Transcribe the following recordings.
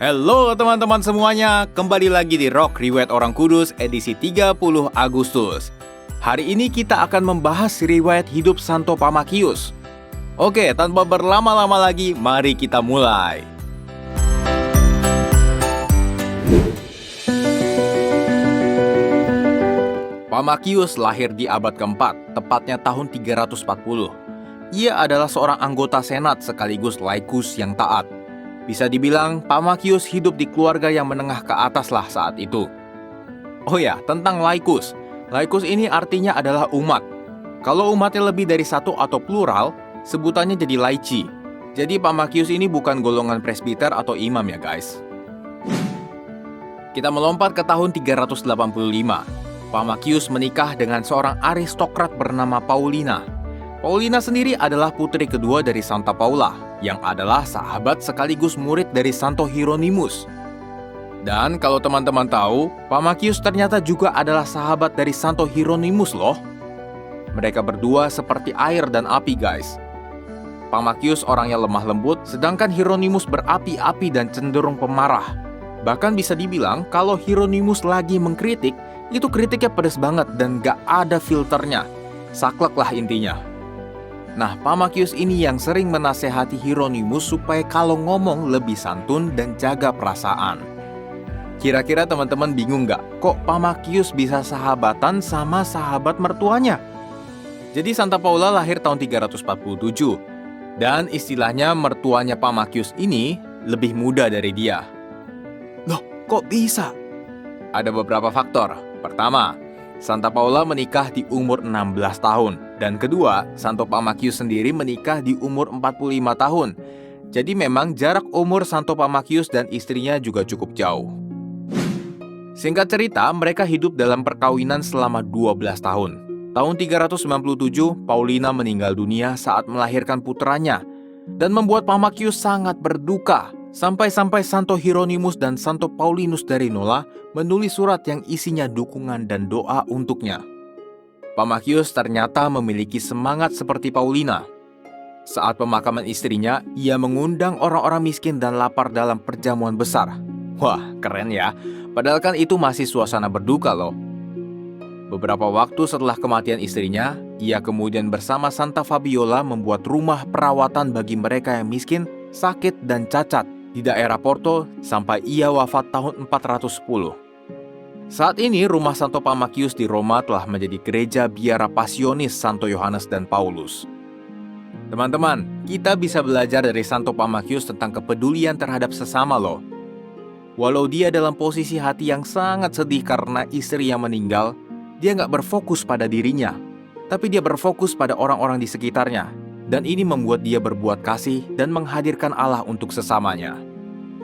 Halo teman-teman semuanya, kembali lagi di Rock Riwayat Orang Kudus edisi 30 Agustus. Hari ini kita akan membahas riwayat hidup Santo Pamakius. Oke, tanpa berlama-lama lagi, mari kita mulai. Pamakius lahir di abad keempat, tepatnya tahun 340. Ia adalah seorang anggota senat sekaligus laikus yang taat. Bisa dibilang, Pamakius hidup di keluarga yang menengah ke atas lah saat itu. Oh ya, tentang laikus. Laikus ini artinya adalah umat. Kalau umatnya lebih dari satu atau plural, sebutannya jadi laici. Jadi Pamakius ini bukan golongan presbiter atau imam ya guys. Kita melompat ke tahun 385. Pamakius menikah dengan seorang aristokrat bernama Paulina. Paulina sendiri adalah putri kedua dari Santa Paula, yang adalah sahabat sekaligus murid dari Santo Hieronymus. Dan kalau teman-teman tahu, Pamakius ternyata juga adalah sahabat dari Santo Hieronymus loh. Mereka berdua seperti air dan api guys. Pamakius orangnya lemah lembut, sedangkan Hieronymus berapi-api dan cenderung pemarah. Bahkan bisa dibilang kalau Hieronymus lagi mengkritik, itu kritiknya pedas banget dan gak ada filternya. Saklek lah intinya. Nah, Pamakius ini yang sering menasehati Hieronymus supaya kalau ngomong lebih santun dan jaga perasaan. Kira-kira teman-teman bingung nggak? Kok Pamakius bisa sahabatan sama sahabat mertuanya? Jadi Santa Paula lahir tahun 347. Dan istilahnya mertuanya Pamakius ini lebih muda dari dia. Loh, kok bisa? Ada beberapa faktor. Pertama, Santa Paula menikah di umur 16 tahun. Dan kedua, Santo Pamakius sendiri menikah di umur 45 tahun. Jadi memang jarak umur Santo Pamakius dan istrinya juga cukup jauh. Singkat cerita, mereka hidup dalam perkawinan selama 12 tahun. Tahun 397, Paulina meninggal dunia saat melahirkan putranya. Dan membuat Pamakius sangat berduka. Sampai-sampai Santo Hieronymus dan Santo Paulinus dari Nola menulis surat yang isinya dukungan dan doa untuknya. Pamakius ternyata memiliki semangat seperti Paulina. Saat pemakaman istrinya, ia mengundang orang-orang miskin dan lapar dalam perjamuan besar. Wah, keren ya. Padahal kan itu masih suasana berduka loh. Beberapa waktu setelah kematian istrinya, ia kemudian bersama Santa Fabiola membuat rumah perawatan bagi mereka yang miskin, sakit, dan cacat di daerah Porto sampai ia wafat tahun 410. Saat ini rumah Santo Pamakius di Roma telah menjadi gereja biara pasionis Santo Yohanes dan Paulus. Teman-teman, kita bisa belajar dari Santo Pamakius tentang kepedulian terhadap sesama loh. Walau dia dalam posisi hati yang sangat sedih karena istri yang meninggal, dia nggak berfokus pada dirinya, tapi dia berfokus pada orang-orang di sekitarnya. Dan ini membuat dia berbuat kasih dan menghadirkan Allah untuk sesamanya.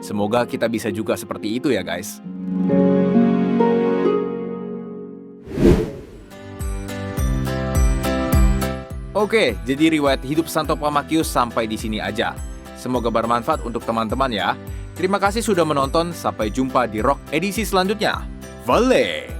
Semoga kita bisa juga seperti itu ya guys. Oke, jadi riwayat hidup Santo Pamakius sampai di sini aja. Semoga bermanfaat untuk teman-teman ya. Terima kasih sudah menonton, sampai jumpa di Rock edisi selanjutnya. Vale!